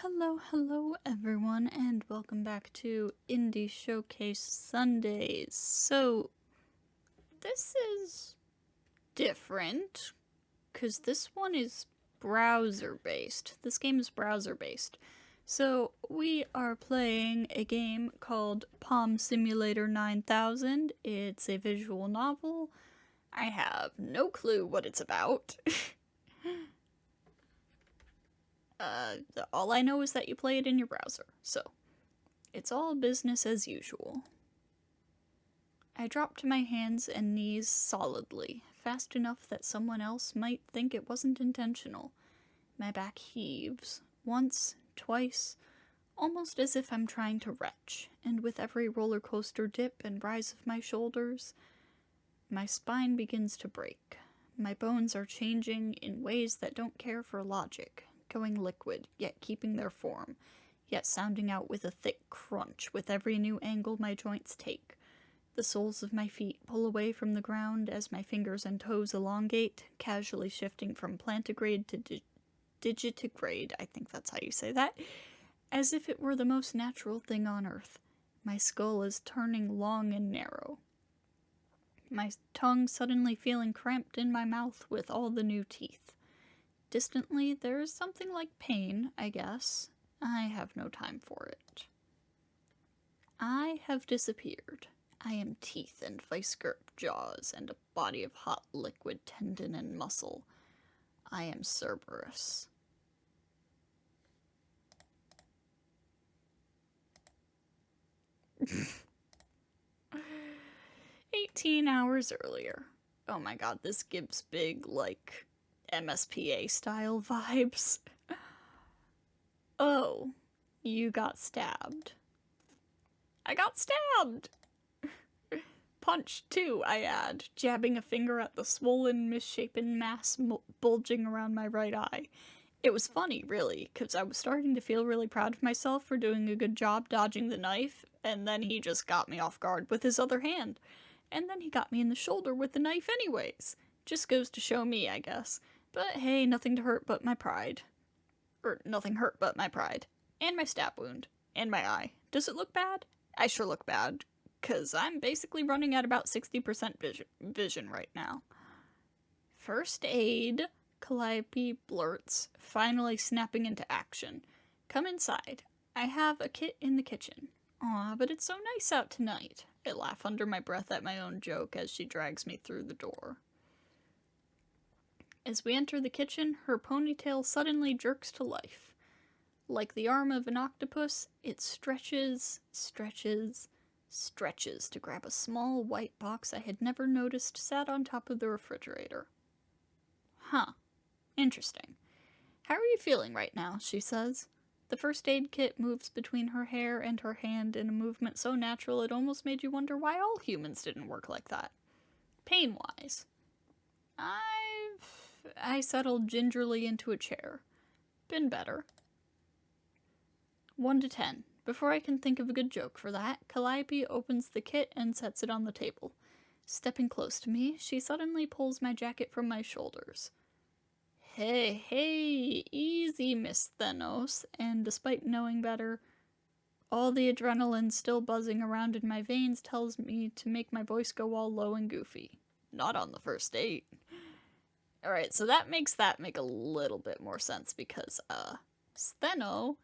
Hello everyone, and welcome back to Indie Showcase Sundays. So, this is different, because this one is browser-based. This game is browser-based. So, we are playing a game called Pom Simulator 9000. It's a visual novel. I have no clue what it's about. All I know is that you play it in your browser, so it's all business as usual. I drop to my hands and knees solidly, fast enough that someone else might think it wasn't intentional. My back heaves, once, twice, almost as if I'm trying to retch, and with every roller coaster dip and rise of my shoulders, my spine begins to break. My bones are changing in ways that don't care for logic, going liquid, yet keeping their form, yet sounding out with a thick crunch with every new angle my joints take. The soles of my feet pull away from the ground as my fingers and toes elongate, casually shifting from plantigrade to digitigrade, I think that's how you say that, as if it were the most natural thing on earth. My skull is turning long and narrow, my tongue suddenly feeling cramped in my mouth with all the new teeth. Distantly, there is something like pain, I guess. I have no time for it. I have disappeared. I am teeth and vice-grip jaws and a body of hot liquid tendon and muscle. I am Cerberus. "18 hours earlier. Oh my god, this gives big, like, MSPA style vibes. Oh, you got stabbed. I got stabbed! Punched, too, I add, jabbing a finger at the swollen, misshapen mass bulging around my right eye. It was funny, really, because I was starting to feel really proud of myself for doing a good job dodging the knife, and then he just got me off guard with his other hand. And then he got me in the shoulder with the knife anyways. Just goes to show me, I guess. But hey, nothing to hurt but my pride. Nothing hurt but my pride. And my stab wound. And my eye. Does it look bad? I sure look bad, because I'm basically running at about 60% vision right now. First aid, Calliope blurts, finally snapping into action. Come inside. I have a kit in the kitchen. Aw, but it's so nice out tonight. I laugh under my breath at my own joke as she drags me through the door. As we enter the kitchen, her ponytail suddenly jerks to life. Like the arm of an octopus, it stretches to grab a small white box I had never noticed sat on top of the refrigerator. Huh. Interesting. How are you feeling right now? She says. The first aid kit moves between her hair and her hand in a movement so natural it almost made you wonder why all humans didn't work like that. Pain-wise. I settled gingerly into a chair. Been better. 1 to 10. Before I can think of a good joke for that, Calliope opens the kit and sets it on the table. Stepping close to me, she suddenly pulls my jacket from my shoulders. Hey, easy, Miss Thenos, and despite knowing better, all the adrenaline still buzzing around in my veins tells me to make my voice go all low and goofy. Not on the first date. Alright, so that makes that make a little bit more sense because, Stheno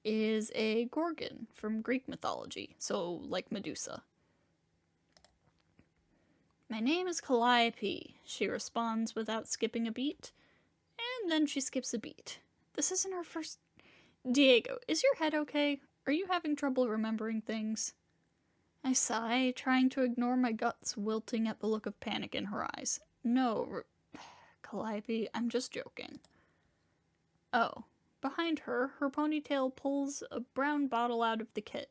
is a Gorgon from Greek mythology, so like Medusa. My name is Calliope, she responds without skipping a beat. And then she skips a beat. This isn't her first... Diego, is your head okay? Are you having trouble remembering things? I sigh, trying to ignore my guts wilting at the look of panic in her eyes. No, Calliope, I'm just joking. Oh. Behind her, her ponytail pulls a brown bottle out of the kit.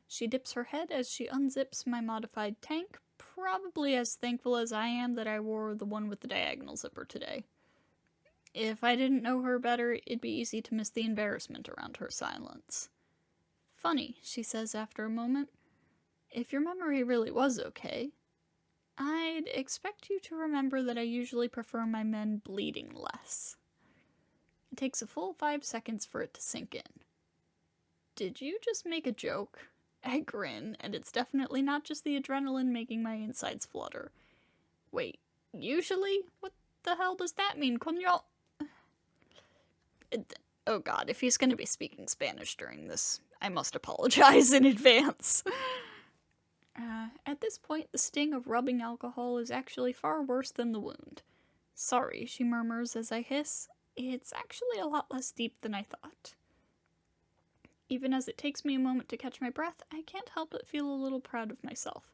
She dips her head as she unzips my modified tank, probably as thankful as I am that I wore the one with the diagonal zipper today. If I didn't know her better, it'd be easy to miss the embarrassment around her silence. Funny, she says after a moment. If your memory really was okay, I'd expect you to remember that I usually prefer my men bleeding less. It takes a full 5 seconds for it to sink in. Did you just make a joke? I grin, and it's definitely not just the adrenaline making my insides flutter. Wait, usually? What the hell does that mean, coño? Oh god, if he's gonna be speaking Spanish during this, I must apologize in advance. At this point, the sting of rubbing alcohol is actually far worse than the wound. Sorry, she murmurs as I hiss. It's actually a lot less deep than I thought. Even as it takes me a moment to catch my breath, I can't help but feel a little proud of myself.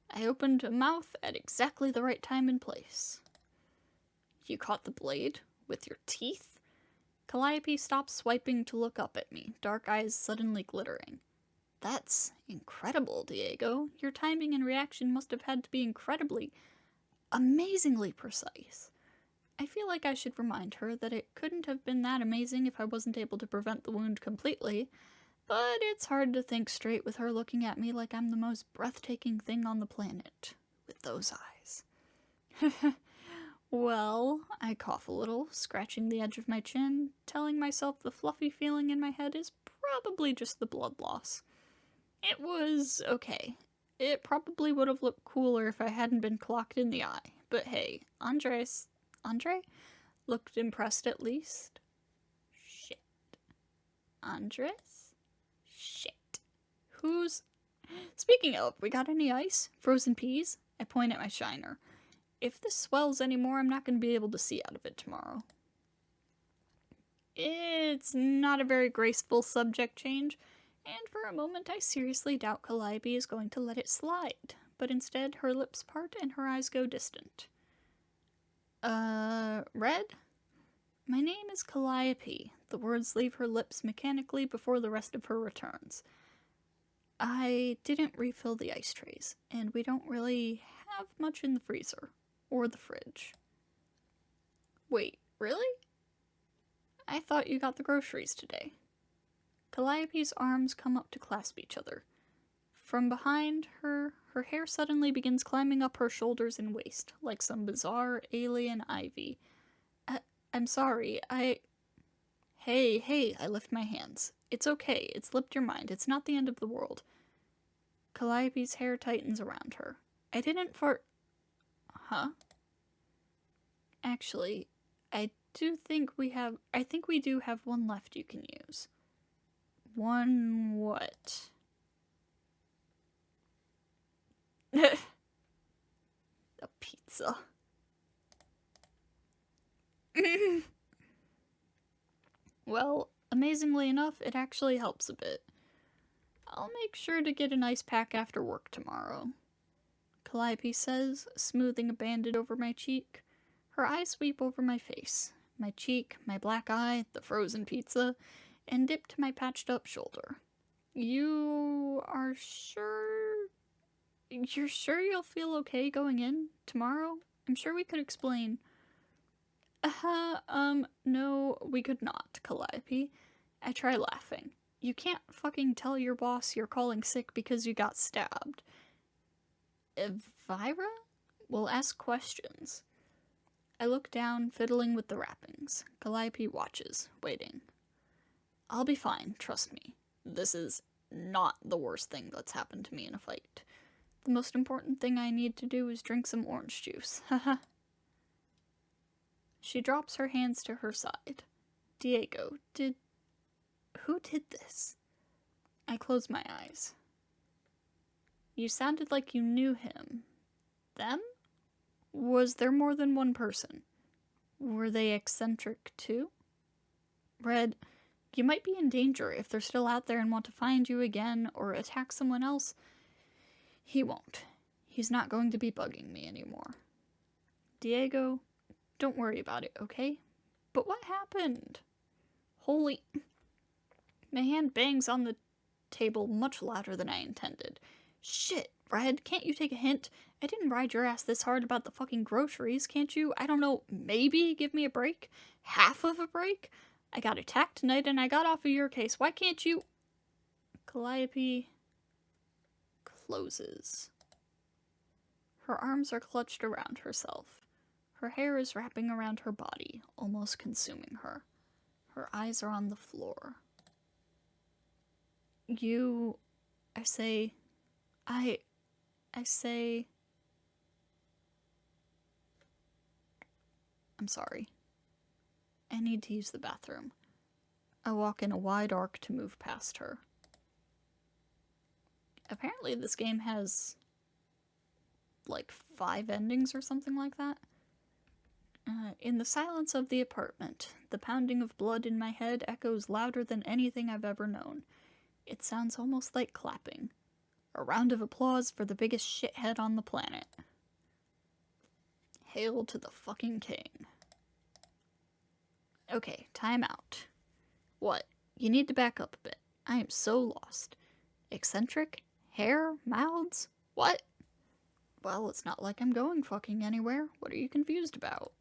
I opened a mouth at exactly the right time and place. You caught the blade? With your teeth? Calliope stops swiping to look up at me, dark eyes suddenly glittering. That's incredible, Diego. Your timing and reaction must have had to be amazingly precise. I feel like I should remind her that it couldn't have been that amazing if I wasn't able to prevent the wound completely, but it's hard to think straight with her looking at me like I'm the most breathtaking thing on the planet, with those eyes. Well, I cough a little, scratching the edge of my chin, telling myself the fluffy feeling in my head is probably just the blood loss. It was okay. It probably would have looked cooler if I hadn't been clocked in the eye, but hey, Andre looked impressed at least. Shit. Andres? Shit. Speaking of, we got any ice? Frozen peas? I point at my shiner. If this swells anymore, I'm not going to be able to see out of it tomorrow. It's not a very graceful subject change, and for a moment I seriously doubt Calliope is going to let it slide, but instead her lips part and her eyes go distant. Red? My name is Calliope. The words leave her lips mechanically before the rest of her returns. I didn't refill the ice trays, and we don't really have much in the freezer. Or the fridge. Wait, really? I thought you got the groceries today. Calliope's arms come up to clasp each other. From behind her, her hair suddenly begins climbing up her shoulders and waist, like some bizarre alien ivy. I'm sorry, Hey, I lift my hands. It's okay, it slipped your mind, it's not the end of the world. Calliope's hair tightens around her. I didn't fart. Huh? Actually, I think we do have one left you can use. One what? A pizza. Well, amazingly enough, it actually helps a bit. I'll make sure to get an ice pack after work tomorrow. Calliope says, smoothing a bandage over my cheek. Her eyes sweep over my face, my cheek, my black eye, the frozen pizza, and dip to my patched up shoulder. You are sure? You're sure you'll feel okay going in tomorrow? I'm sure we could explain. No, we could not, Calliope. I try laughing. You can't fucking tell your boss you're calling sick because you got stabbed. Elvira? We'll ask questions. I look down, fiddling with the wrappings. Calliope watches, waiting. I'll be fine, trust me. This is not the worst thing that's happened to me in a fight. The most important thing I need to do is drink some orange juice. Haha. She drops her hands to her side. Diego, who did this? I close my eyes. You sounded like you knew him. Them? Was there more than one person? Were they eccentric too? Red, you might be in danger if they're still out there and want to find you again or attack someone else. He won't. He's not going to be bugging me anymore. Diego, don't worry about it, okay? But what happened? Holy... My hand bangs on the table much louder than I intended. Shit, Red, can't you take a hint? I didn't ride your ass this hard about the fucking groceries, can't you? I don't know, maybe give me a break? Half of a break? I got attacked tonight and I got off of your case. Why can't you... Calliope closes. Her arms are clutched around herself. Her hair is wrapping around her body, almost consuming her. Her eyes are on the floor. I say... I'm sorry. I need to use the bathroom. I walk in a wide arc to move past her. Apparently this game has like 5 endings or something like that. In the silence of the apartment, the pounding of blood in my head echoes louder than anything I've ever known. It sounds almost like clapping. A round of applause for the biggest shithead on the planet. Hail to the fucking king. Okay, time out. What? You need to back up a bit. I am so lost. Eccentric? Hair? Mouths? What? Well, it's not like I'm going fucking anywhere. What are you confused about?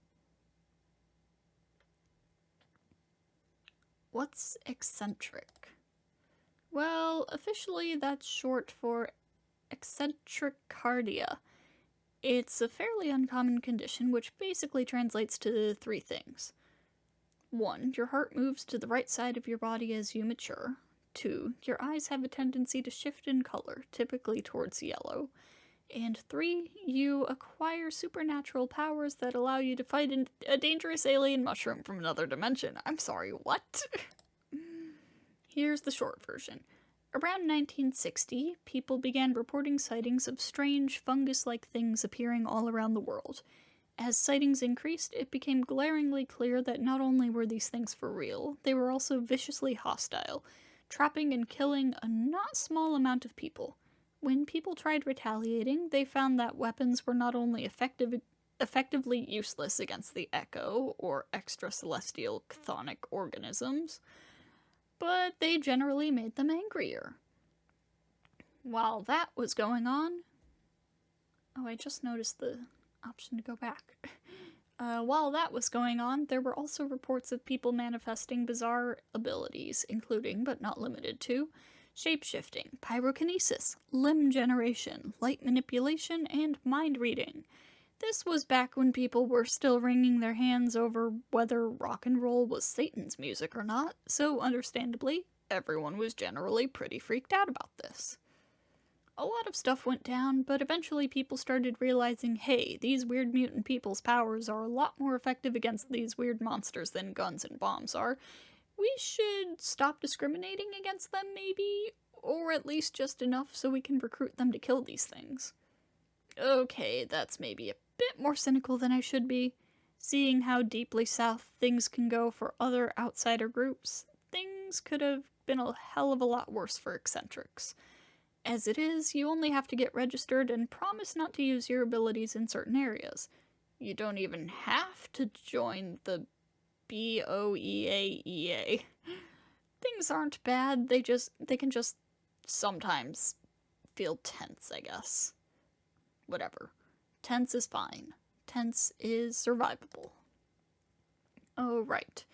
What's eccentric? Well, officially that's short for eccentricardia. It's a fairly uncommon condition which basically translates to 3 things. 1. Your heart moves to the right side of your body as you mature. 2. Your eyes have a tendency to shift in color, typically towards yellow. And 3. You acquire supernatural powers that allow you to fight a dangerous alien mushroom from another dimension. I'm sorry, what? Here's the short version. Around 1960, people began reporting sightings of strange fungus-like things appearing all around the world. As sightings increased, it became glaringly clear that not only were these things for real, they were also viciously hostile, trapping and killing a not small amount of people. When people tried retaliating, they found that weapons were not only effectively useless against the Echo, or extracelestial chthonic organisms, but they generally made them angrier. While that was going on... Oh, I just noticed the option to go back. While that was going on, there were also reports of people manifesting bizarre abilities, including, but not limited to, shape-shifting, pyrokinesis, limb generation, light manipulation, and mind-reading. This was back when people were still wringing their hands over whether rock and roll was Satan's music or not, so understandably, everyone was generally pretty freaked out about this. A lot of stuff went down, but eventually people started realizing, hey, these weird mutant people's powers are a lot more effective against these weird monsters than guns and bombs are. We should stop discriminating against them, maybe? Or at least just enough so we can recruit them to kill these things. Okay, that's maybe a bit more cynical than I should be. Seeing how deeply south things can go for other outsider groups, things could have been a hell of a lot worse for eccentrics. As it is, you only have to get registered and promise not to use your abilities in certain areas. You don't even have to join the BOEAEA. Things aren't bad, they can just sometimes feel tense, I guess. Whatever. Tense is fine. Tense is survivable. Oh, right.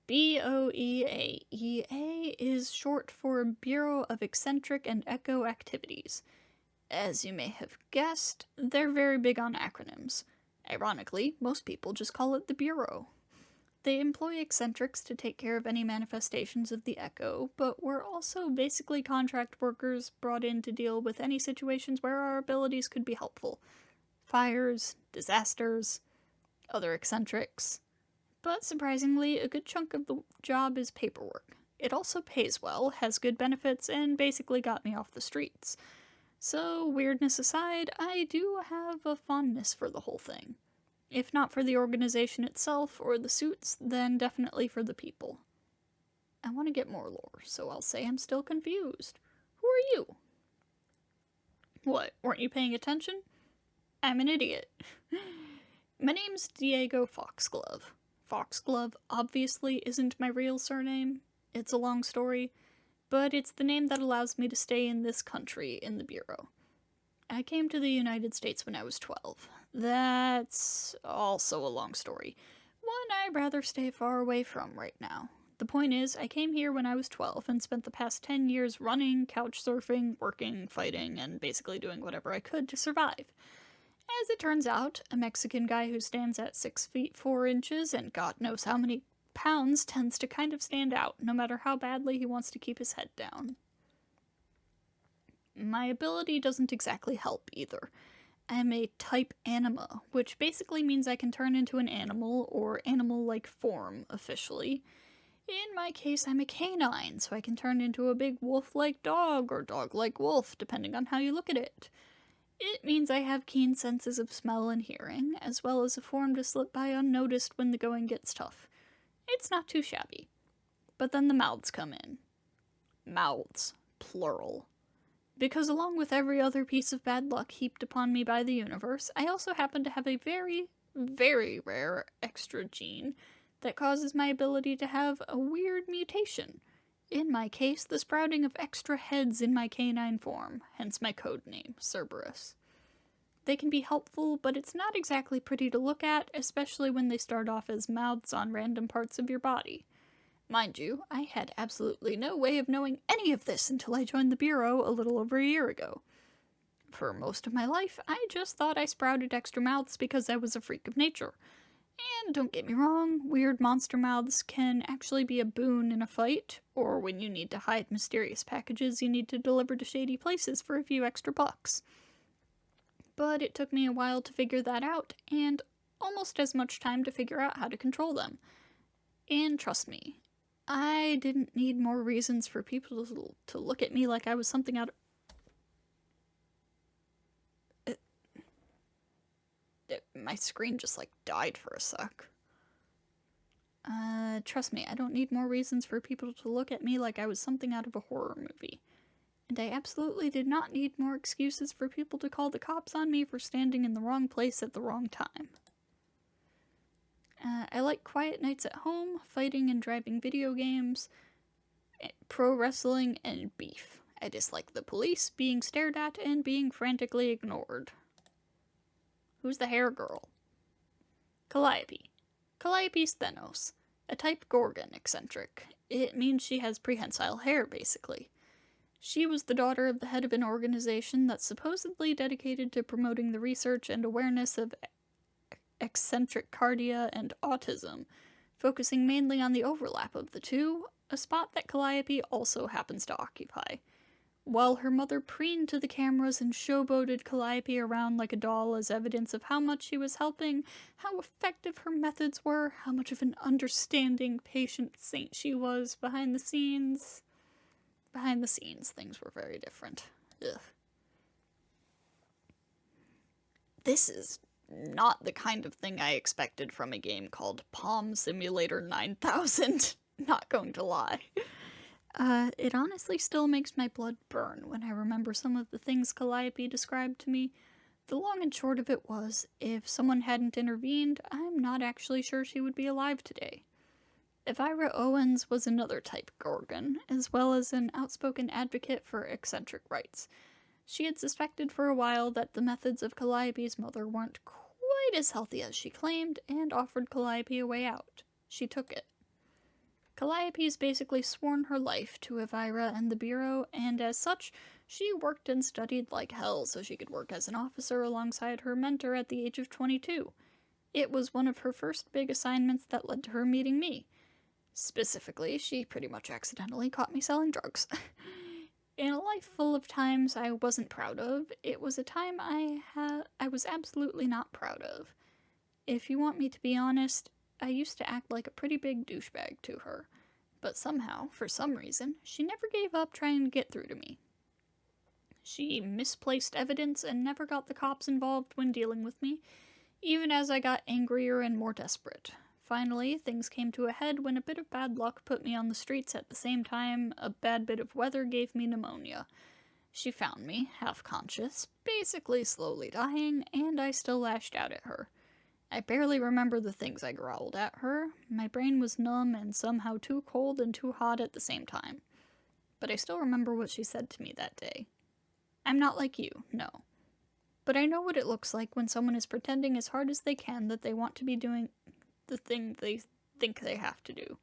BOEAEA is short for Bureau of Eccentric and Echo Activities. As you may have guessed, they're very big on acronyms. Ironically, most people just call it the Bureau. They employ eccentrics to take care of any manifestations of the Echo, but we're also basically contract workers brought in to deal with any situations where our abilities could be helpful. Fires, disasters, other eccentrics. But surprisingly, a good chunk of the job is paperwork. It also pays well, has good benefits, and basically got me off the streets. So, weirdness aside, I do have a fondness for the whole thing. If not for the organization itself or the suits, then definitely for the people. I want to get more lore, so I'll say I'm still confused. Who are you? What, weren't you paying attention? I'm an idiot. My name's Diego Foxglove. Foxglove obviously isn't my real surname. It's a long story, but it's the name that allows me to stay in this country in the Bureau. I came to the United States when I was 12. That's also a long story. One I'd rather stay far away from right now. The point is, I came here when I was 12 and spent the past 10 years running, couch surfing, working, fighting, and basically doing whatever I could to survive. As it turns out, a Mexican guy who stands at 6 feet 4 inches and God knows how many pounds tends to kind of stand out, no matter how badly he wants to keep his head down. My ability doesn't exactly help either. I'm a type anima, which basically means I can turn into an animal or animal-like form, officially. In my case, I'm a canine, so I can turn into a big wolf-like dog or dog-like wolf, depending on how you look at it. It means I have keen senses of smell and hearing, as well as a form to slip by unnoticed when the going gets tough. It's not too shabby. But then the mouths come in. Mouths. Plural. Because along with every other piece of bad luck heaped upon me by the universe, I also happen to have a very, very rare extra gene that causes my ability to have a weird mutation. In my case, the sprouting of extra heads in my canine form, hence my code name, Cerberus. They can be helpful, but it's not exactly pretty to look at, especially when they start off as mouths on random parts of your body. Mind you, I had absolutely no way of knowing any of this until I joined the Bureau a little over a year ago. For most of my life, I just thought I sprouted extra mouths because I was a freak of nature. And don't get me wrong, weird monster mouths can actually be a boon in a fight, or when you need to hide mysterious packages you need to deliver to shady places for a few extra bucks. But it took me a while to figure that out, and almost as much time to figure out how to control them. And trust me, I didn't need more reasons for people to look at me like I was something out of... my screen just, died for a sec. Trust me, I don't need more reasons for people to look at me like I was something out of a horror movie. And I absolutely did not need more excuses for people to call the cops on me for standing in the wrong place at the wrong time. I like quiet nights at home, fighting and driving video games, pro wrestling, and beef. I dislike the police, being stared at, and being frantically ignored. Who's the hair girl? Calliope. Calliope Stenos. A type Gorgon eccentric. It means she has prehensile hair, basically. She was the daughter of the head of an organization that's supposedly dedicated to promoting the research and awareness of eccentric cardia and autism, focusing mainly on the overlap of the two, a spot that Calliope also happens to occupy. While her mother preened to the cameras and showboated Calliope around like a doll as evidence of how much she was helping, how effective her methods were, how much of an understanding, patient saint she was behind the scenes, things were very different. Ugh. This is not the kind of thing I expected from a game called Pom Simulator 9000. Not going to lie. It honestly still makes my blood burn when I remember some of the things Calliope described to me. The long and short of it was, if someone hadn't intervened, I'm not actually sure she would be alive today. Elvira Owens was another type Gorgon, as well as an outspoken advocate for eccentric rights. She had suspected for a while that the methods of Calliope's mother weren't quite as healthy as she claimed, and offered Calliope a way out. She took it. Calliope's basically sworn her life to Elvira and the Bureau, and as such, she worked and studied like hell so she could work as an officer alongside her mentor at the age of 22. It was one of her first big assignments that led to her meeting me. Specifically, she pretty much accidentally caught me selling drugs. In a life full of times I wasn't proud of, it was a time I was absolutely not proud of. If you want me to be honest, I used to act like a pretty big douchebag to her, but somehow, for some reason, she never gave up trying to get through to me. She misplaced evidence and never got the cops involved when dealing with me, even as I got angrier and more desperate. Finally, things came to a head when a bit of bad luck put me on the streets at the same time a bad bit of weather gave me pneumonia. She found me, half-conscious, basically slowly dying, and I still lashed out at her. I barely remember the things I growled at her. My brain was numb and somehow too cold and too hot at the same time. But I still remember what she said to me that day. I'm not like you, no. But I know what it looks like when someone is pretending as hard as they can that they want to be doing the thing they think they have to do.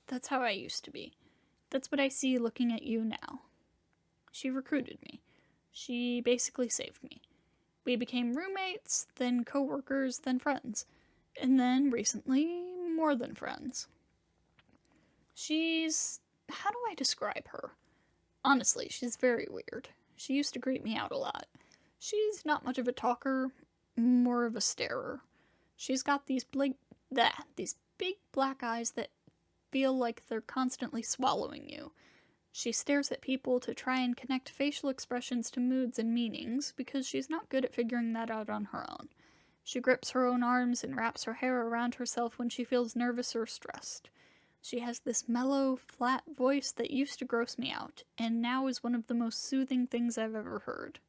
That's how I used to be. That's what I see looking at you now. She recruited me. She basically saved me. We became roommates, then co-workers, then friends. And then, recently, more than friends. How do I describe her? Honestly, she's very weird. She used to creep me out a lot. She's not much of a talker, more of a starer. She's got these big black eyes that feel like they're constantly swallowing you. She stares at people to try and connect facial expressions to moods and meanings because she's not good at figuring that out on her own. She grips her own arms and wraps her hair around herself when she feels nervous or stressed. She has this mellow, flat voice that used to gross me out, and now is one of the most soothing things I've ever heard.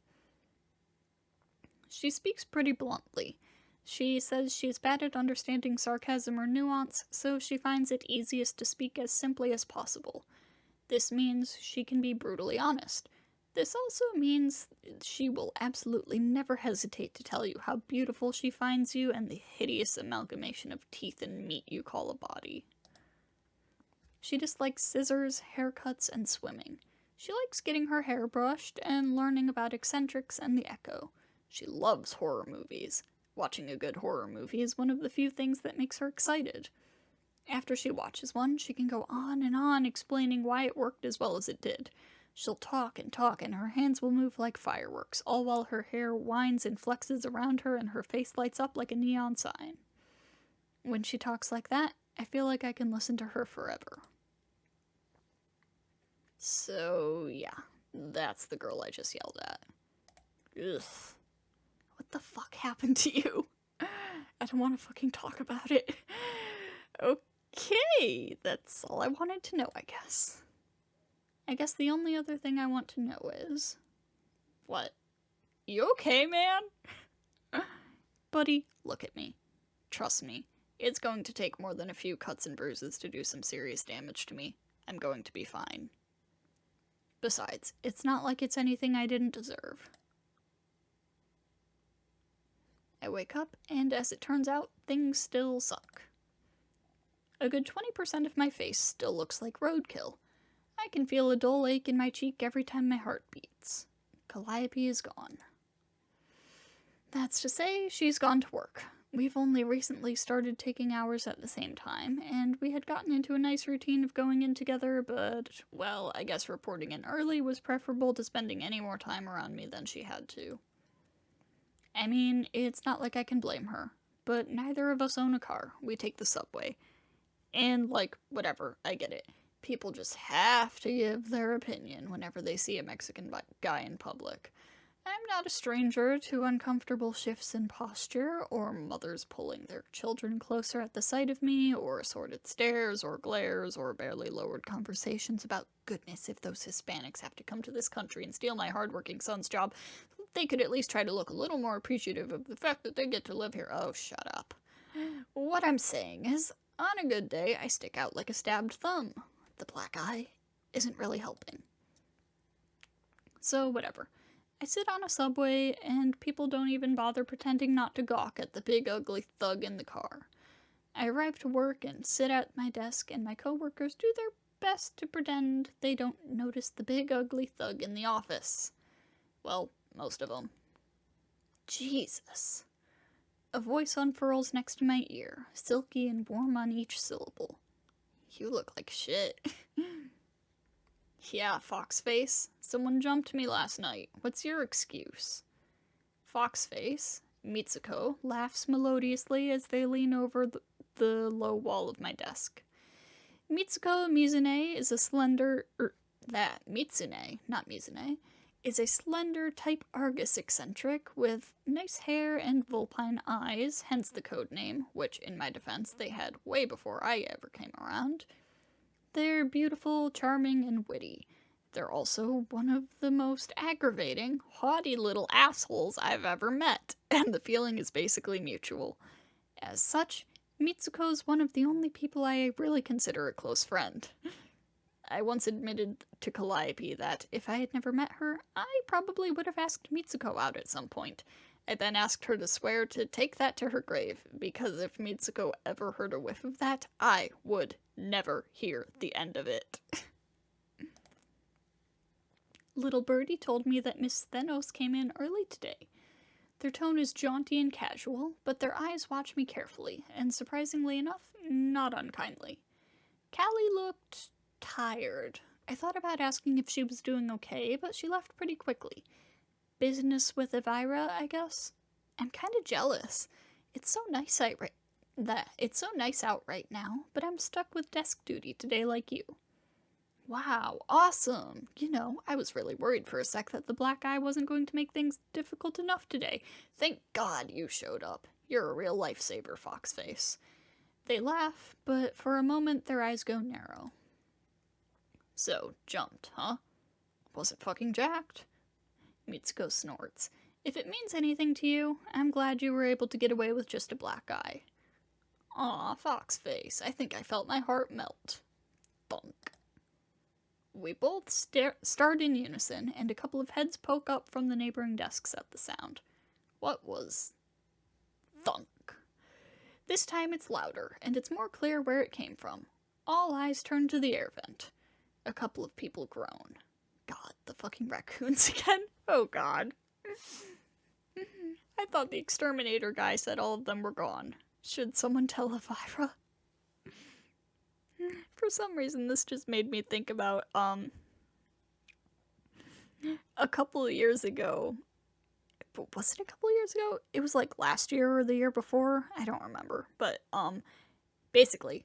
She speaks pretty bluntly. She says she's bad at understanding sarcasm or nuance, so she finds it easiest to speak as simply as possible. This means she can be brutally honest. This also means she will absolutely never hesitate to tell you how beautiful she finds you and the hideous amalgamation of teeth and meat you call a body. She dislikes scissors, haircuts, and swimming. She likes getting her hair brushed and learning about eccentrics and the echo. She loves horror movies. Watching a good horror movie is one of the few things that makes her excited. After she watches one, she can go on and on explaining why it worked as well as it did. She'll talk, and her hands will move like fireworks, all while her hair winds and flexes around her and her face lights up like a neon sign. When she talks like that, I feel like I can listen to her forever. So, yeah, that's the girl I just yelled at. Ugh. What the fuck happened to you? I don't want to fucking talk about it. Okay, that's all I wanted to know, I guess. I guess the only other thing I want to know is... What? You okay, man? Buddy, look at me. Trust me, it's going to take more than a few cuts and bruises to do some serious damage to me. I'm going to be fine. Besides, it's not like it's anything I didn't deserve. I wake up, and as it turns out, things still suck. A good 20% of my face still looks like roadkill. I can feel a dull ache in my cheek every time my heart beats. Calliope is gone. That's to say, she's gone to work. We've only recently started taking hours at the same time, and we had gotten into a nice routine of going in together, but, well, I guess reporting in early was preferable to spending any more time around me than she had to. I mean, it's not like I can blame her, but neither of us own a car. We take the subway. And, whatever, I get it. People just have to give their opinion whenever they see a Mexican guy in public. I'm not a stranger to uncomfortable shifts in posture, or mothers pulling their children closer at the sight of me, or assorted stares, or glares, or barely lowered conversations about, goodness, if those Hispanics have to come to this country and steal my hardworking son's job, they could at least try to look a little more appreciative of the fact that they get to live here. Oh, shut up. What I'm saying is, on a good day, I stick out like a stabbed thumb. The black eye isn't really helping. So, whatever. I sit on a subway, and people don't even bother pretending not to gawk at the big ugly thug in the car. I arrive to work and sit at my desk, and my coworkers do their best to pretend they don't notice the big ugly thug in the office. Well, most of them. Jesus. A voice unfurls next to my ear, silky and warm on each syllable. You look like shit. Yeah, Foxface. Someone jumped me last night. What's your excuse? Foxface, Mitsuko, laughs melodiously as they lean over the low wall of my desk. Mitsuko Mizune is a slender... Mitsune, not Mizune, is a slender type Argus eccentric with nice hair and vulpine eyes, hence the code name, which, in my defense, they had way before I ever came around. They're beautiful, charming, and witty. They're also one of the most aggravating, haughty little assholes I've ever met, and the feeling is basically mutual. As such, Mitsuko's one of the only people I really consider a close friend. I once admitted to Calliope that if I had never met her, I probably would have asked Mitsuko out at some point. I then asked her to swear to take that to her grave, because if Mitsuko ever heard a whiff of that, I would never hear the end of it. Little Birdie told me that Miss Thenos came in early today. Their tone is jaunty and casual, but their eyes watch me carefully, and surprisingly enough, not unkindly. Callie looked tired. I thought about asking if she was doing okay, but she left pretty quickly. Business with Elvira, I guess? I'm kinda jealous. It's so nice it's so nice out right now, but I'm stuck with desk duty today like you. Wow, awesome! You know, I was really worried for a sec that the black eye wasn't going to make things difficult enough today. Thank God you showed up. You're a real lifesaver, Foxface. They laugh, but for a moment their eyes go narrow. So, jumped, huh? Was it fucking jacked? Mitsuko snorts. If it means anything to you, I'm glad you were able to get away with just a black eye. Aw, Foxface, I think I felt my heart melt. Thunk. We both start in unison, and a couple of heads poke up from the neighboring desks at the sound. What was... thunk? This time it's louder, and it's more clear where it came from. All eyes turn to the air vent. A couple of people groan. God, the fucking raccoons again? Oh god. I thought the exterminator guy said all of them were gone. Should someone tell Elvira? For some reason, this just made me think about, a couple of years ago. Was it a couple of years ago? It was like last year or the year before. I don't remember. But, basically,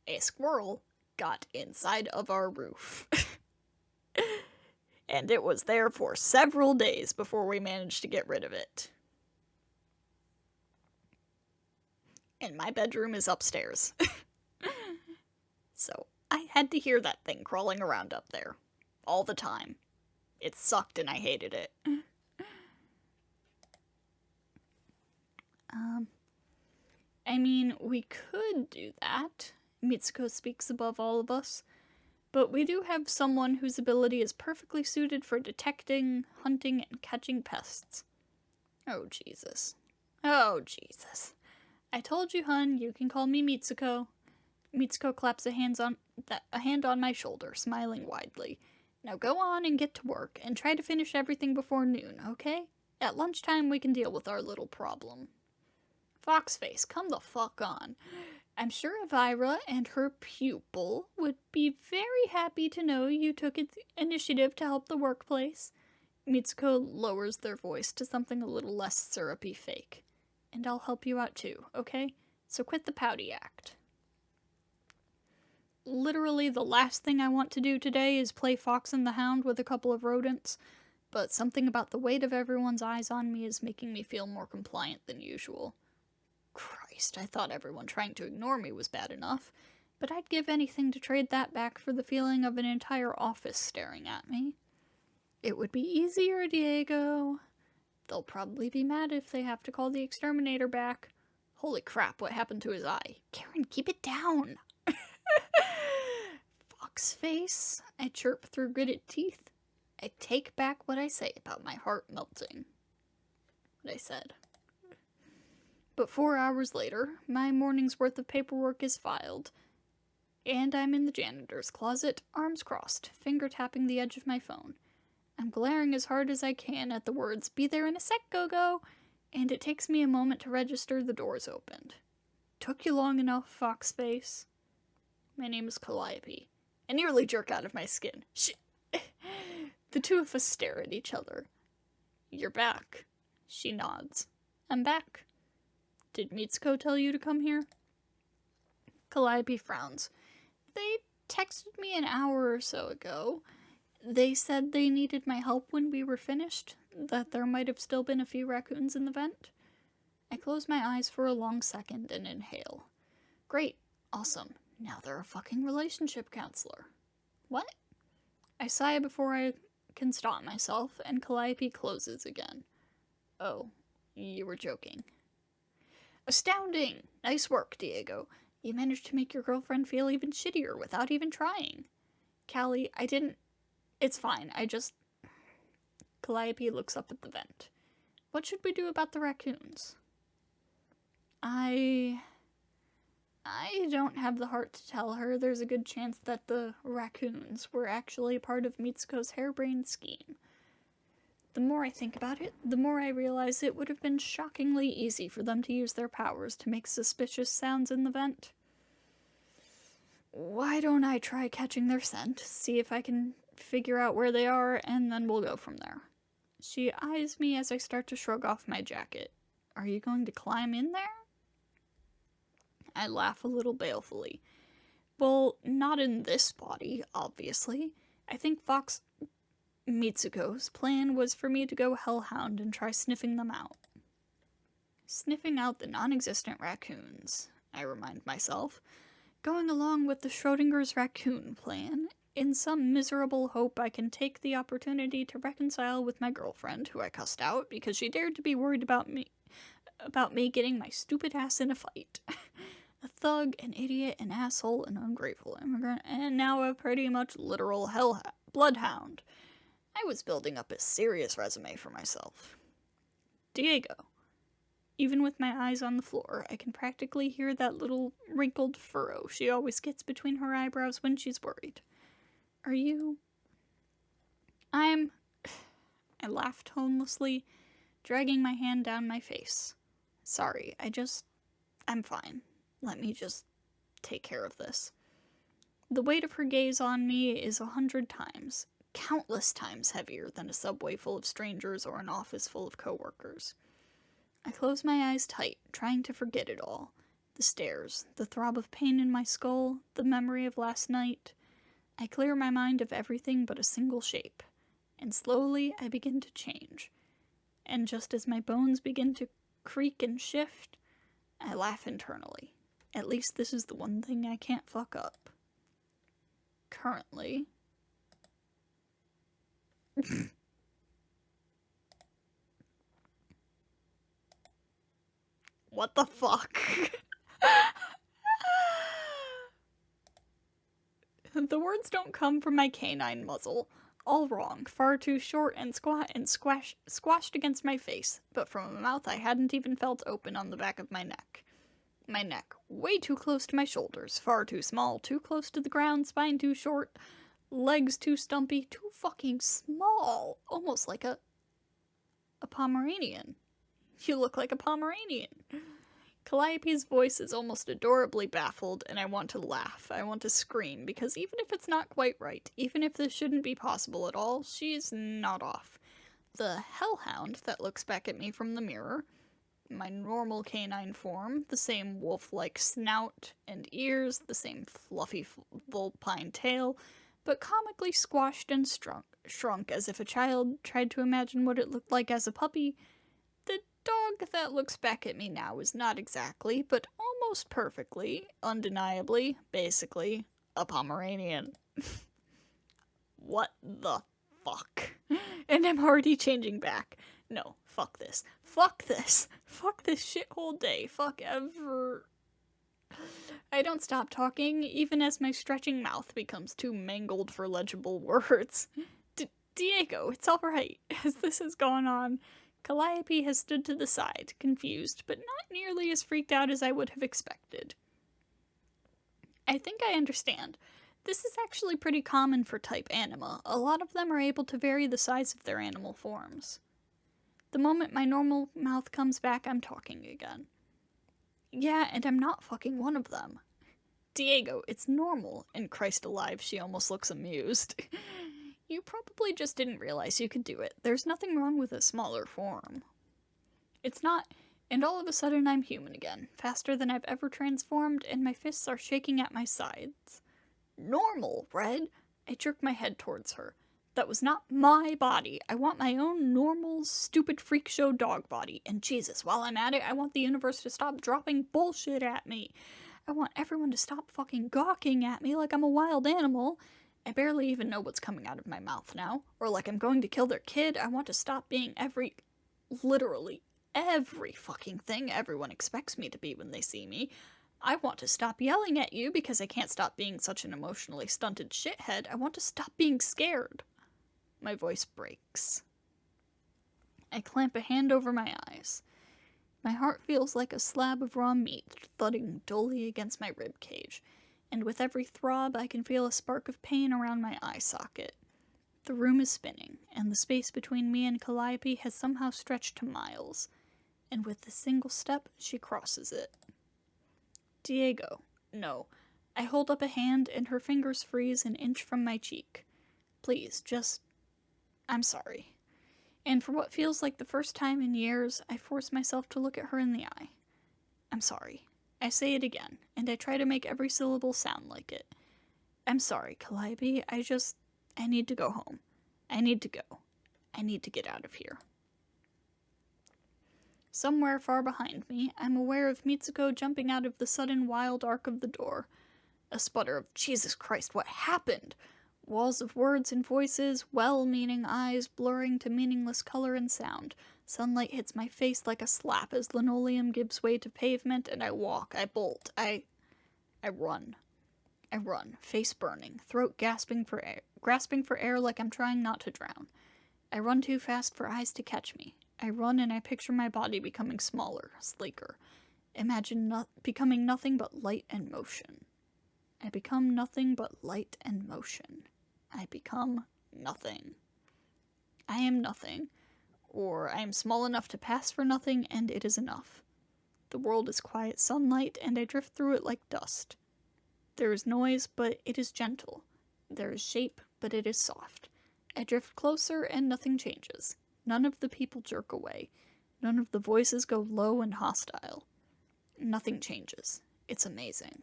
a squirrel got inside of our roof. And it was there for several days before we managed to get rid of it. And my bedroom is upstairs. So, I had to hear that thing crawling around up there. All the time. It sucked and I hated it. I mean, we could do that. Mitsuko speaks above all of us. But we do have someone whose ability is perfectly suited for detecting, hunting, and catching pests. Oh, Jesus. Oh, Jesus. I told you, hun, you can call me Mitsuko. Mitsuko claps a hand on my shoulder, smiling widely. Now go on and get to work, and try to finish everything before noon, okay? At lunchtime we can deal with our little problem. Foxface, come the fuck on. I'm sure Elvira and her pupil would be very happy to know you took initiative to help the workplace. Mitsuko lowers their voice to something a little less syrupy fake. And I'll help you out too, okay? So quit the pouty act. Literally the last thing I want to do today is play Fox and the Hound with a couple of rodents, but something about the weight of everyone's eyes on me is making me feel more compliant than usual. Christ, I thought everyone trying to ignore me was bad enough, but I'd give anything to trade that back for the feeling of an entire office staring at me. It would be easier, Diego. They'll probably be mad if they have to call the exterminator back. Holy crap, what happened to his eye? Karen, keep it down! Foxface, I chirp through gritted teeth. I take back what I say about my heart melting. What I said. But 4 hours later, my morning's worth of paperwork is filed, and I'm in the janitor's closet, arms crossed, finger tapping the edge of my phone. I'm glaring as hard as I can at the words, "Be there in a sec, go-go," and it takes me a moment to register the doors opened. Took you long enough, Foxface. My name is Calliope. I nearly jerk out of my skin. The two of us stare at each other. You're back. She nods. I'm back. Did Mitsuko tell you to come here? Calliope frowns. They texted me an hour or so ago. They said they needed my help when we were finished, that there might have still been a few raccoons in the vent. I close my eyes for a long second and inhale. Great. Awesome. Now they're a fucking relationship counselor. What? I sigh before I can stop myself, and Calliope closes again. Oh, you were joking. Astounding! Nice work, Diego. You managed to make your girlfriend feel even shittier without even trying. Callie, I didn't... It's fine, Calliope looks up at the vent. What should we do about the raccoons? I don't have the heart to tell her there's a good chance that the raccoons were actually part of Mitsuko's harebrained scheme. The more I think about it, the more I realize it would have been shockingly easy for them to use their powers to make suspicious sounds in the vent. Why don't I try catching their scent, see if I can figure out where they are, and then we'll go from there. She eyes me as I start to shrug off my jacket. Are you going to climb in there? I laugh a little balefully. Well, not in this body, obviously. I think Fox Mitsuko's plan was for me to go hellhound and try sniffing them out. Sniffing out the non-existent raccoons, I remind myself, going along with the Schrodinger's raccoon plan, in some miserable hope I can take the opportunity to reconcile with my girlfriend, who I cussed out because she dared to be worried about me getting my stupid ass in a fight. A thug, an idiot, an asshole, an ungrateful immigrant, and now a pretty much literal bloodhound. I was building up a serious resume for myself. Diego. Even with my eyes on the floor, I can practically hear that little wrinkled furrow she always gets between her eyebrows when she's worried. Are you... I laugh tonelessly, dragging my hand down my face. Sorry, I'm fine. Let me just take care of this. The weight of her gaze on me is 100 times, countless times heavier than a subway full of strangers or an office full of coworkers. I close my eyes tight, trying to forget it all. The stairs, the throb of pain in my skull, the memory of last night. I clear my mind of everything but a single shape, and slowly I begin to change. And just as my bones begin to creak and shift, I laugh internally. At least this is the one thing I can't fuck up. Currently. What the fuck? The words don't come from my canine muzzle. All wrong, far too short and squashed against my face, but from a mouth I hadn't even felt open on the back of my neck. My neck, way too close to my shoulders, far too small, too close to the ground, spine too short, legs too stumpy, too fucking small, almost like a Pomeranian. You look like a Pomeranian. Calliope's voice is almost adorably baffled, and I want to laugh. I want to scream, because even if it's not quite right, even if this shouldn't be possible at all, she's not off. The hellhound that looks back at me from the mirror, my normal canine form, the same wolf-like snout and ears, the same fluffy vulpine tail, but comically squashed and shrunk as if a child tried to imagine what it looked like as a puppy. The dog that looks back at me now is not exactly, but almost perfectly, undeniably, basically, a Pomeranian. What the fuck? And I'm already changing back. No, fuck this. Fuck this. Fuck this shithole day. Fuck ever. I don't stop talking, even as my stretching mouth becomes too mangled for legible words. Diego, it's alright. As this has gone on, Calliope has stood to the side, confused, but not nearly as freaked out as I would have expected. I think I understand. This is actually pretty common for type anima. A lot of them are able to vary the size of their animal forms. The moment my normal mouth comes back, I'm talking again. Yeah, and I'm not fucking one of them. Diego, it's normal. And Christ alive, she almost looks amused. You probably just didn't realize you could do it. There's nothing wrong with a smaller form. It's not, and all of a sudden I'm human again, faster than I've ever transformed, and my fists are shaking at my sides. Normal, Red? I jerk my head towards her. That was not my body. I want my own normal, stupid freak show dog body. And Jesus, while I'm at it, I want the universe to stop dropping bullshit at me. I want everyone to stop fucking gawking at me like I'm a wild animal. I barely even know what's coming out of my mouth now. Or like I'm going to kill their kid. I want to stop being literally every fucking thing everyone expects me to be when they see me. I want to stop yelling at you because I can't stop being such an emotionally stunted shithead. I want to stop being scared. My voice breaks. I clamp a hand over my eyes. My heart feels like a slab of raw meat thudding dully against my rib cage, and with every throb I can feel a spark of pain around my eye socket. The room is spinning, and the space between me and Calliope has somehow stretched to miles, and with a single step, she crosses it. Diego. No. I hold up a hand, and her fingers freeze an inch from my cheek. Please, just... I'm sorry. And for what feels like the first time in years, I force myself to look at her in the eye. I'm sorry. I say it again, and I try to make every syllable sound like it. I'm sorry, Calliope. I need to go home. I need to go. I need to get out of here. Somewhere far behind me, I'm aware of Mitsuko jumping out of the sudden wild arc of the door. A sputter of, Jesus Christ, what happened? Walls of words and voices, well-meaning eyes blurring to meaningless color and sound. Sunlight hits my face like a slap as linoleum gives way to pavement, and I walk, I bolt, I run. I run, face burning, throat grasping for air like I'm trying not to drown. I run too fast for eyes to catch me. I run and I picture my body becoming smaller, sleeker. Imagine becoming nothing but light and motion. I become nothing but light and motion. I become nothing. I am nothing, or I am small enough to pass for nothing, and it is enough. The world is quiet sunlight, and I drift through it like dust. There is noise, but it is gentle. There is shape, but it is soft. I drift closer, and nothing changes. None of the people jerk away. None of the voices go low and hostile. Nothing changes. It's amazing.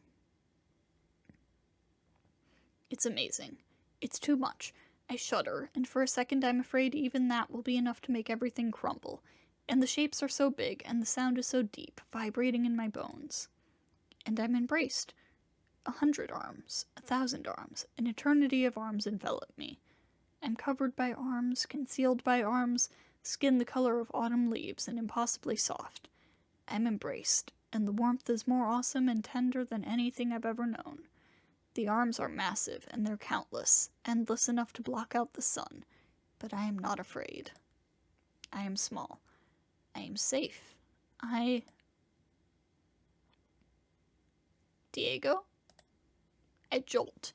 It's amazing. It's too much. I shudder, and for a second I'm afraid even that will be enough to make everything crumble. And the shapes are so big, and the sound is so deep, vibrating in my bones. And I'm embraced. 100 arms, 1,000 arms, an eternity of arms envelop me. I'm covered by arms, concealed by arms, skin the color of autumn leaves and impossibly soft. I'm embraced, and the warmth is more awesome and tender than anything I've ever known. The arms are massive, and they're countless, endless enough to block out the sun, but I am not afraid. I am small. I am safe. Diego? I jolt.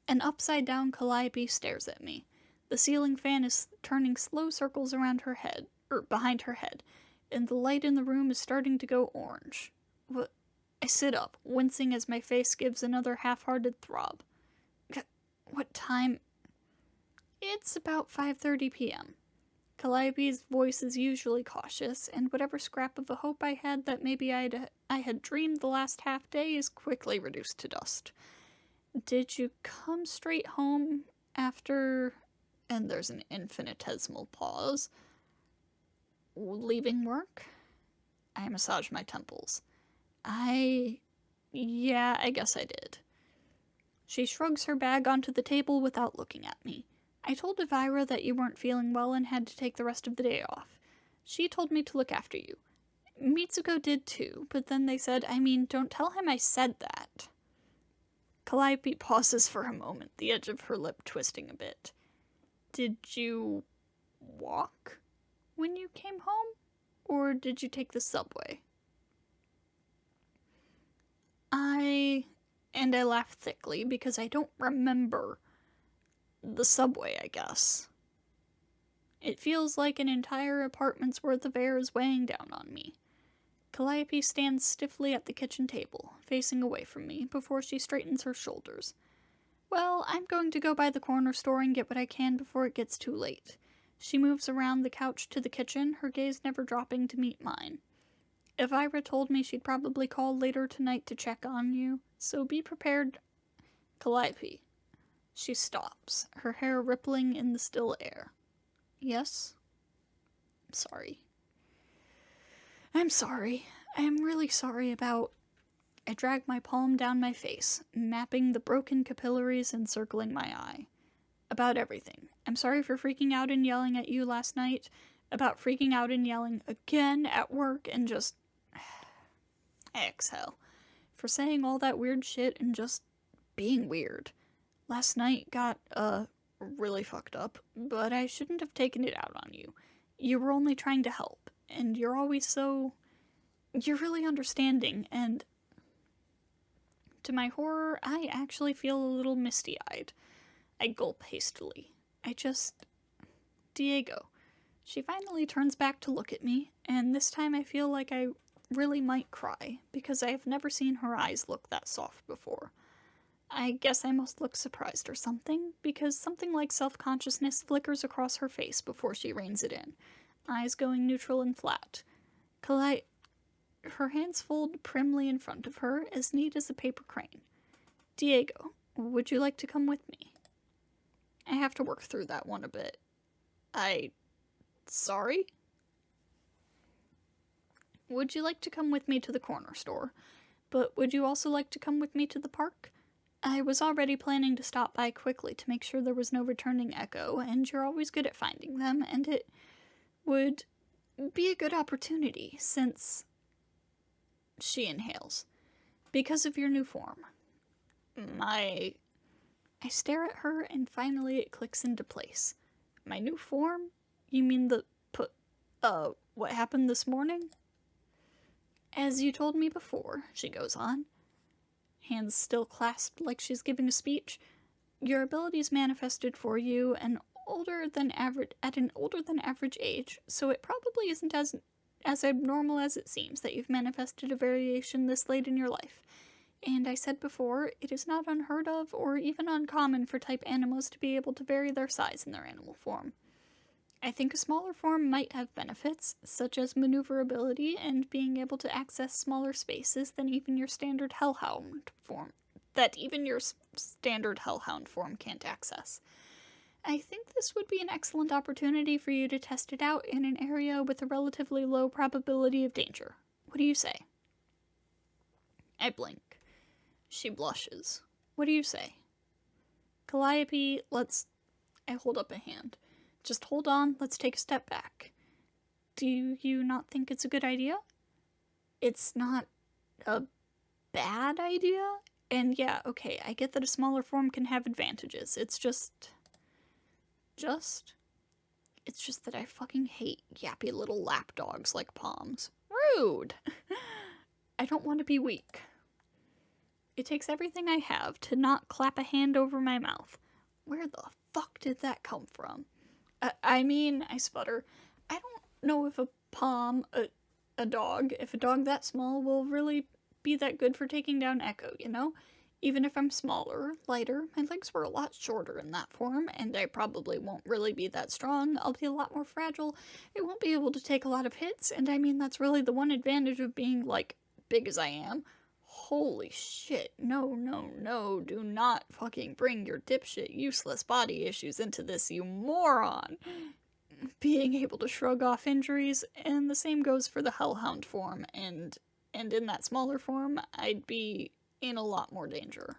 An upside-down Calliope stares at me. The ceiling fan is turning slow circles around her head, behind her head, and the light in the room is starting to go orange. What? I sit up, wincing as my face gives another half-hearted throb. What time? It's about 5:30 p.m. Calliope's voice is usually cautious, and whatever scrap of a hope I had that maybe I had dreamed the last half day is quickly reduced to dust. Did you come straight home after... And there's an infinitesimal pause. Leaving work? I massage my temples. Yeah, I guess I did. She shrugs her bag onto the table without looking at me. I told Elvira that you weren't feeling well and had to take the rest of the day off. She told me to look after you. Mitsuko did too, but then they said, don't tell him I said that. Calliope pauses for a moment, the edge of her lip twisting a bit. Did you walk when you came home? Or did you take the subway? I laugh thickly because I don't remember. The subway, I guess. It feels like an entire apartment's worth of air is weighing down on me. Calliope stands stiffly at the kitchen table, facing away from me, before she straightens her shoulders. Well, I'm going to go by the corner store and get what I can before it gets too late. She moves around the couch to the kitchen, her gaze never dropping to meet mine. Elvira told me she'd probably call later tonight to check on you, so be prepared. Calliope. She stops, her hair rippling in the still air. Yes? I'm sorry. I'm sorry. I am really sorry about... I drag my palm down my face, mapping the broken capillaries and circling my eye. About everything. I'm sorry for freaking out and yelling at you last night, about freaking out and yelling again at work and just... I exhale. For saying all that weird shit and just being weird. Last night got, really fucked up, but I shouldn't have taken it out on you. You were only trying to help, and you're always so... You're really understanding, and... To my horror, I actually feel a little misty-eyed. I gulp hastily. Diego. She finally turns back to look at me, and this time I feel like I really might cry, because I have never seen her eyes look that soft before. I guess I must look surprised or something, because something like self-consciousness flickers across her face before she reins it in, eyes going neutral and flat. Her hands fold primly in front of her, as neat as a paper crane. Diego, would you like to come with me? I have to work through that one a bit. Sorry? Would you like to come with me to the corner store? But would you also like to come with me to the park? I was already planning to stop by quickly to make sure there was no returning echo, and you're always good at finding them, and it would be a good opportunity, since... She inhales. Because of your new form. I stare at her, and finally it clicks into place. My new form? You mean what happened this morning? As you told me before, she goes on, hands still clasped like she's giving a speech, your abilities manifested for you at an older than average age, so it probably isn't as abnormal as it seems that you've manifested a variation this late in your life. And I said before, it is not unheard of or even uncommon for type animals to be able to vary their size in their animal form. I think a smaller form might have benefits, such as maneuverability and being able to access smaller spaces than even your standard hellhound form can't access. I think this would be an excellent opportunity for you to test it out in an area with a relatively low probability of danger. What do you say? I blink. She blushes. What do you say? Calliope, I hold up a hand. Just hold on, let's take a step back. Do you not think it's a good idea? It's not a bad idea? And yeah, okay, I get that a smaller form can have advantages. It's just that I fucking hate yappy little lapdogs like Poms. Rude! I don't want to be weak. It takes everything I have to not clap a hand over my mouth. Where the fuck did that come from? I sputter. I don't know if a dog, if a dog that small will really be that good for taking down Echo, you know? Even if I'm smaller, lighter, my legs were a lot shorter in that form, and I probably won't really be that strong. I'll be a lot more fragile. I won't be able to take a lot of hits, and I mean, that's really the one advantage of being, like, big as I am. Holy shit, no, do not fucking bring your dipshit useless body issues into this, you moron! Being able to shrug off injuries, and the same goes for the Hellhound form, and in that smaller form, I'd be in a lot more danger.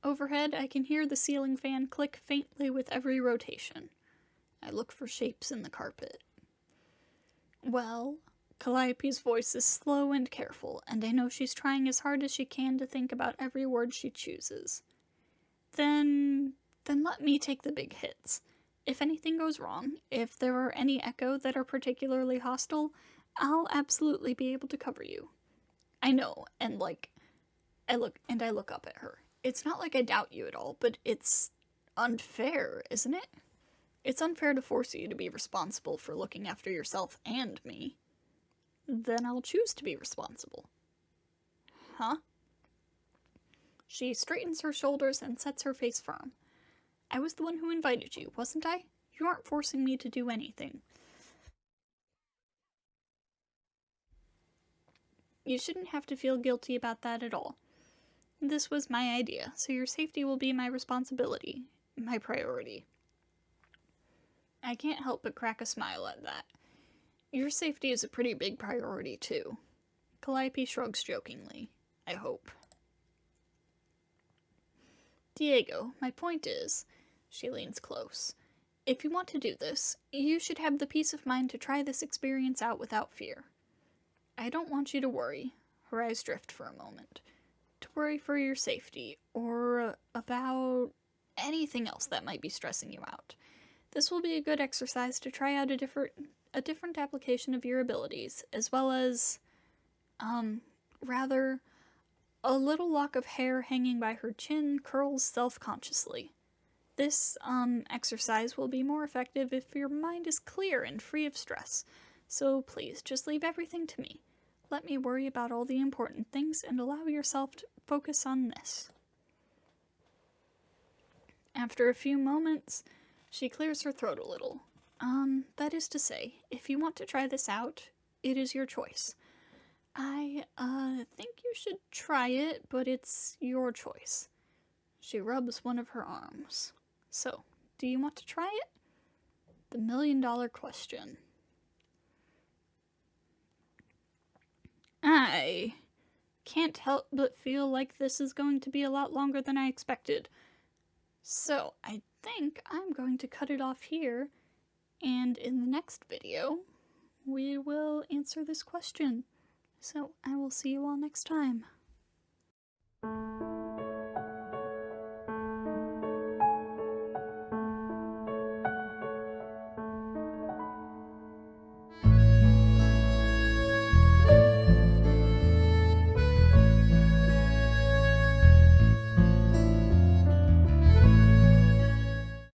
Overhead, I can hear the ceiling fan click faintly with every rotation. I look for shapes in the carpet. Well... Calliope's voice is slow and careful, and I know she's trying as hard as she can to think about every word she chooses. Then let me take the big hits. If anything goes wrong, if there are any Echo that are particularly hostile, I'll absolutely be able to cover you. I know, and I look up at her. It's not like I doubt you at all, but it's unfair, isn't it? It's unfair to force you to be responsible for looking after yourself and me. Then I'll choose to be responsible. Huh? She straightens her shoulders and sets her face firm. I was the one who invited you, wasn't I? You aren't forcing me to do anything. You shouldn't have to feel guilty about that at all. This was my idea, so your safety will be my responsibility, my priority. I can't help but crack a smile at that. Your safety is a pretty big priority, too. Calliope shrugs jokingly. I hope. Diego, my point is, she leans close, if you want to do this, you should have the peace of mind to try this experience out without fear. I don't want you to worry. Her eyes drift for a moment. To worry for your safety, or about anything else that might be stressing you out. This will be a good exercise to try out a different application of your abilities, as well as, a little lock of hair hanging by her chin curls self-consciously. This exercise will be more effective if your mind is clear and free of stress. So please, just leave everything to me. Let me worry about all the important things and allow yourself to focus on this. After a few moments, she clears her throat a little. That is to say, if you want to try this out, it is your choice. I, think you should try it, but it's your choice. She rubs one of her arms. So, do you want to try it? The $1,000,000 question. I can't help but feel like this is going to be a lot longer than I expected. So, I think I'm going to cut it off here, and in the next video, we will answer this question. So, I will see you all next time.